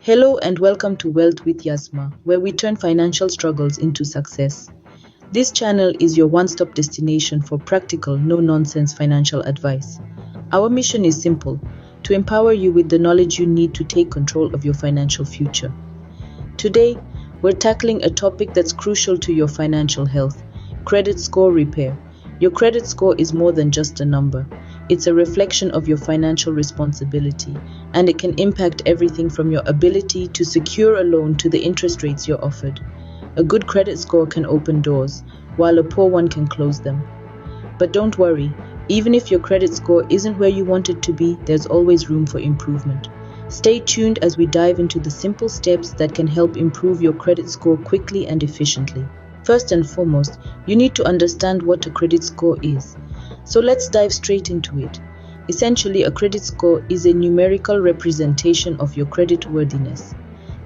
Hello and welcome to Wealth with Yasma, where we turn financial struggles into success. This channel is your one-stop destination for practical, no-nonsense financial advice. Our mission is simple: to empower you with the knowledge you need to take control of your financial future. Today, we're tackling a topic that's crucial to your financial health: credit score repair. Your credit score is more than just a number. It's a reflection of your financial responsibility, and it can impact everything from your ability to secure a loan to the interest rates you're offered. A good credit score can open doors, while a poor one can close them. But don't worry, even if your credit score isn't where you want it to be, there's always room for improvement. Stay tuned as we dive into the simple steps that can help improve your credit score quickly and efficiently. First and foremost, you need to understand what a credit score is. So let's dive straight into it. Essentially, a credit score is a numerical representation of your creditworthiness.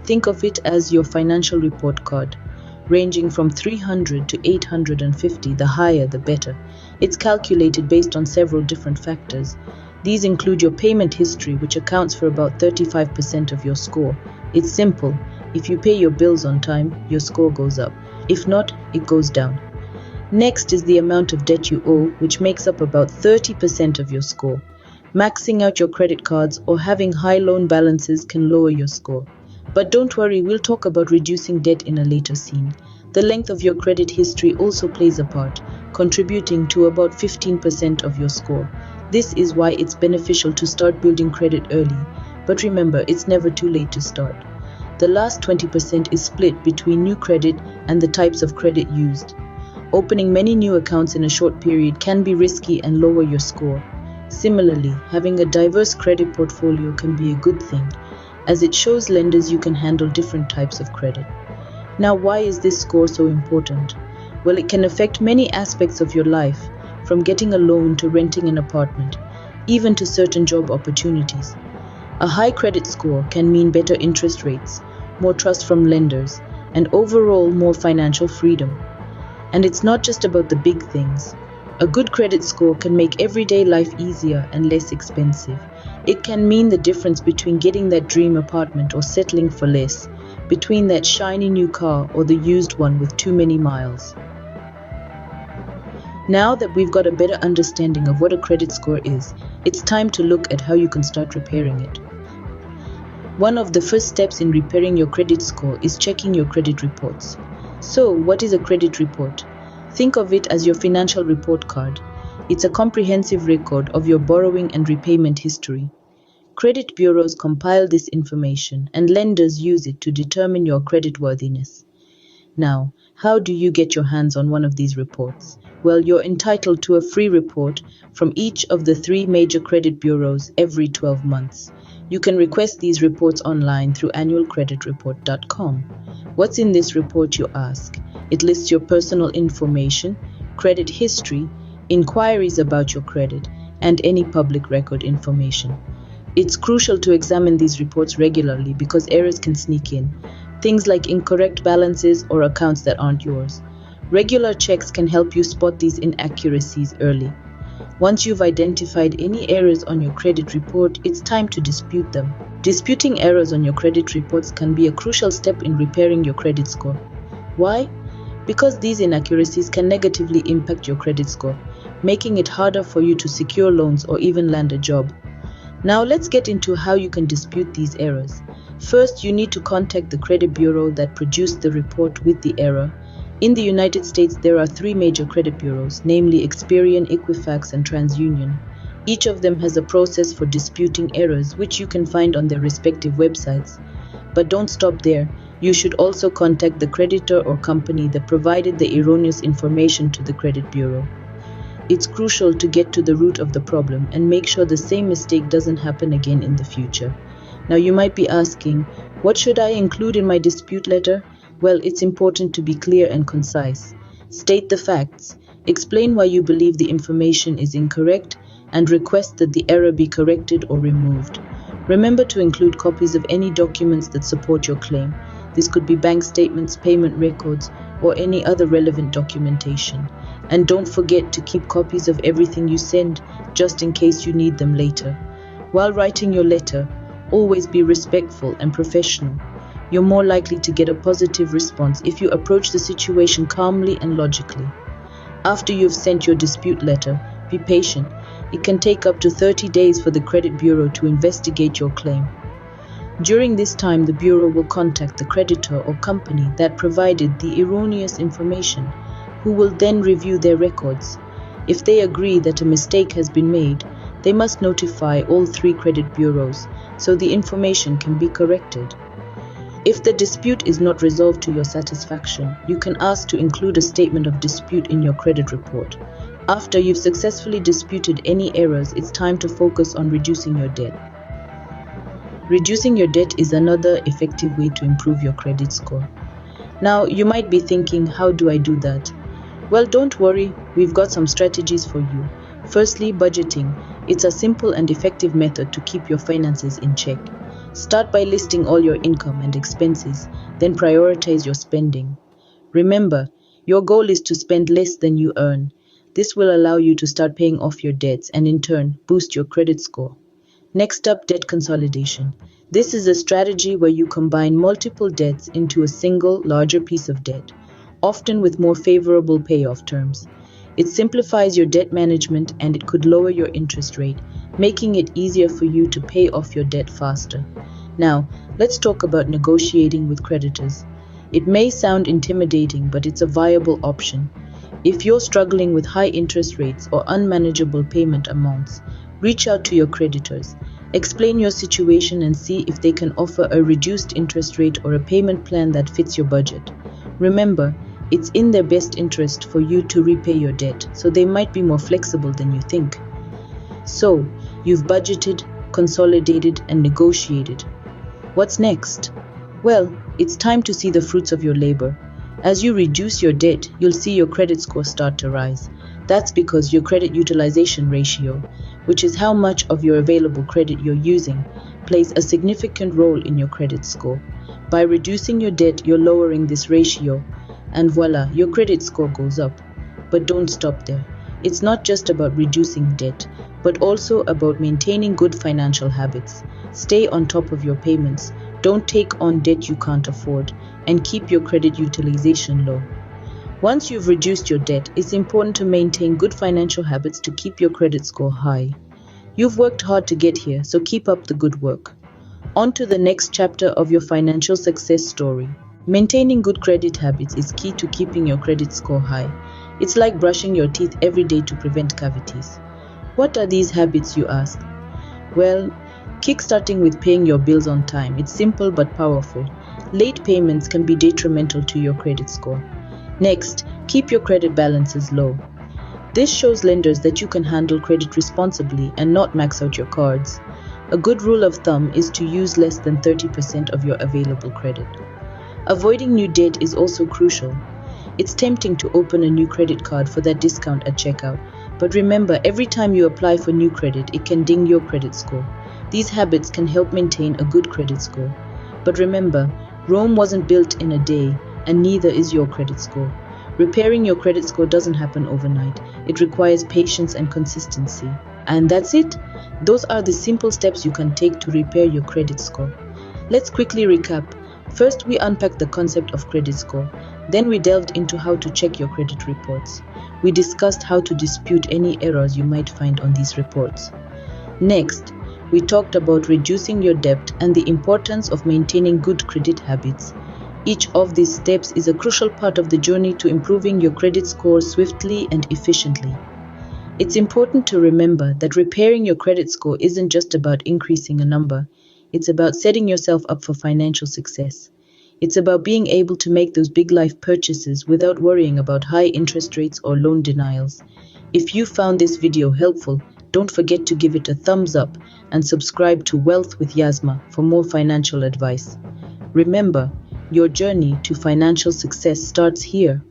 Think of it as your financial report card, ranging from 300 to 850, the higher the better. It's calculated based on several different factors. These include your payment history, which accounts for about 35% of your score. It's simple. If you pay your bills on time, your score goes up. If not, it goes down. Next is the amount of debt you owe, which makes up about 30% of your score. Maxing out your credit cards or having high loan balances can lower your score. But don't worry, we'll talk about reducing debt in a later scene. The length of your credit history also plays a part, contributing to about 15% of your score. This is why it's beneficial to start building credit early. But remember, it's never too late to start. The last 20% is split between new credit and the types of credit used. Opening many new accounts in a short period can be risky and lower your score. Similarly, having a diverse credit portfolio can be a good thing, as it shows lenders you can handle different types of credit. Now, why is this score so important? Well, it can affect many aspects of your life, from getting a loan to renting an apartment, even to certain job opportunities. A high credit score can mean better interest rates, more trust from lenders, and overall more financial freedom. And it's not just about the big things. A good credit score can make everyday life easier and less expensive. It can mean the difference between getting that dream apartment or settling for less, between that shiny new car or the used one with too many miles. Now that we've got a better understanding of what a credit score is, it's time to look at how you can start repairing it. One of the first steps in repairing your credit score is checking your credit reports. So, what is a credit report? Think of it as your financial report card. It's a comprehensive record of your borrowing and repayment history. Credit bureaus compile this information, and lenders use it to determine your creditworthiness. Now, how do you get your hands on one of these reports? Well, you're entitled to a free report from each of the 3 major credit bureaus every 12 months. You can request these reports online through annualcreditreport.com. What's in this report, you ask? It lists your personal information, credit history, inquiries about your credit, and any public record information. It's crucial to examine these reports regularly because errors can sneak in. Things like incorrect balances or accounts that aren't yours. Regular checks can help you spot these inaccuracies early. Once you've identified any errors on your credit report, it's time to dispute them. Disputing errors on your credit reports can be a crucial step in repairing your credit score. Why? Because these inaccuracies can negatively impact your credit score, making it harder for you to secure loans or even land a job. Now let's get into how you can dispute these errors. First, you need to contact the credit bureau that produced the report with the error. In the United States, there are 3 major credit bureaus, namely Experian, Equifax, and TransUnion. Each of them has a process for disputing errors, which you can find on their respective websites. But don't stop there. You should also contact the creditor or company that provided the erroneous information to the credit bureau. It's crucial to get to the root of the problem and make sure the same mistake doesn't happen again in the future. Now you might be asking, what should I include in my dispute letter? Well, it's important to be clear and concise. State the facts, explain why you believe the information is incorrect, and request that the error be corrected or removed. Remember to include copies of any documents that support your claim. This could be bank statements, payment records, or any other relevant documentation. And don't forget to keep copies of everything you send, just in case you need them later. While writing your letter, Always be respectful and professional. You're more likely to get a positive response if you approach the situation calmly and logically. After you've sent your dispute letter, be patient. It can take up to 30 days for the credit bureau to investigate your claim. During this time, the bureau will contact the creditor or company that provided the erroneous information, who will then review their records. If they agree that a mistake has been made, they must notify all 3 credit bureaus so the information can be corrected. If the dispute is not resolved to your satisfaction, you can ask to include a statement of dispute in your credit report. After you've successfully disputed any errors, it's time to focus on reducing your debt. Reducing your debt is another effective way to improve your credit score. Now, you might be thinking, how do I do that? Well, don't worry, we've got some strategies for you. Firstly, budgeting. It's a simple and effective method to keep your finances in check. Start by listing all your income and expenses, then prioritize your spending. Remember, your goal is to spend less than you earn. This will allow you to start paying off your debts and in turn boost your credit score. Next up, debt consolidation. This is a strategy where you combine multiple debts into a single, larger piece of debt, often with more favorable payoff terms. It simplifies your debt management and it could lower your interest rate, making it easier for you to pay off your debt faster. Now, let's talk about negotiating with creditors. It may sound intimidating, but it's a viable option. If you're struggling with high interest rates or unmanageable payment amounts, reach out to your creditors. Explain your situation and see if they can offer a reduced interest rate or a payment plan that fits your budget. Remember, it's in their best interest for you to repay your debt, so they might be more flexible than you think. So, you've budgeted, consolidated, and negotiated. What's next? Well, it's time to see the fruits of your labor. As you reduce your debt, you'll see your credit score start to rise. That's because your credit utilization ratio, which is how much of your available credit you're using, plays a significant role in your credit score. By reducing your debt, you're lowering this ratio, and voila, your credit score goes up. But don't stop there. It's not just about reducing debt, but also about maintaining good financial habits. Stay on top of your payments, don't take on debt you can't afford, and keep your credit utilization low. Once you've reduced your debt, it's important to maintain good financial habits to keep your credit score high. You've worked hard to get here, so keep up the good work. On to the next chapter of your financial success story. Maintaining good credit habits is key to keeping your credit score high. It's like brushing your teeth every day to prevent cavities. What are these habits, you ask? Well, kickstarting with paying your bills on time. It's simple but powerful. Late payments can be detrimental to your credit score. Next, keep your credit balances low. This shows lenders that you can handle credit responsibly and not max out your cards. A good rule of thumb is to use less than 30% of your available credit. Avoiding new debt is also crucial. It's tempting to open a new credit card for that discount at checkout, but remember, every time you apply for new credit, it can ding your credit score. These habits can help maintain a good credit score. But remember, Rome wasn't built in a day, and neither is your credit score. Repairing your credit score doesn't happen overnight. It requires patience and consistency. And that's it. Those are the simple steps you can take to repair your credit score. Let's quickly recap. First, we unpacked the concept of credit score. Then we delved into how to check your credit reports. We discussed how to dispute any errors you might find on these reports. Next, we talked about reducing your debt and the importance of maintaining good credit habits. Each of these steps is a crucial part of the journey to improving your credit score swiftly and efficiently. It's important to remember that repairing your credit score isn't just about increasing a number. It's about setting yourself up for financial success. It's about being able to make those big life purchases without worrying about high interest rates or loan denials. If you found this video helpful, don't forget to give it a thumbs up and subscribe to Wealth with Yasma for more financial advice. Remember, your journey to financial success starts here.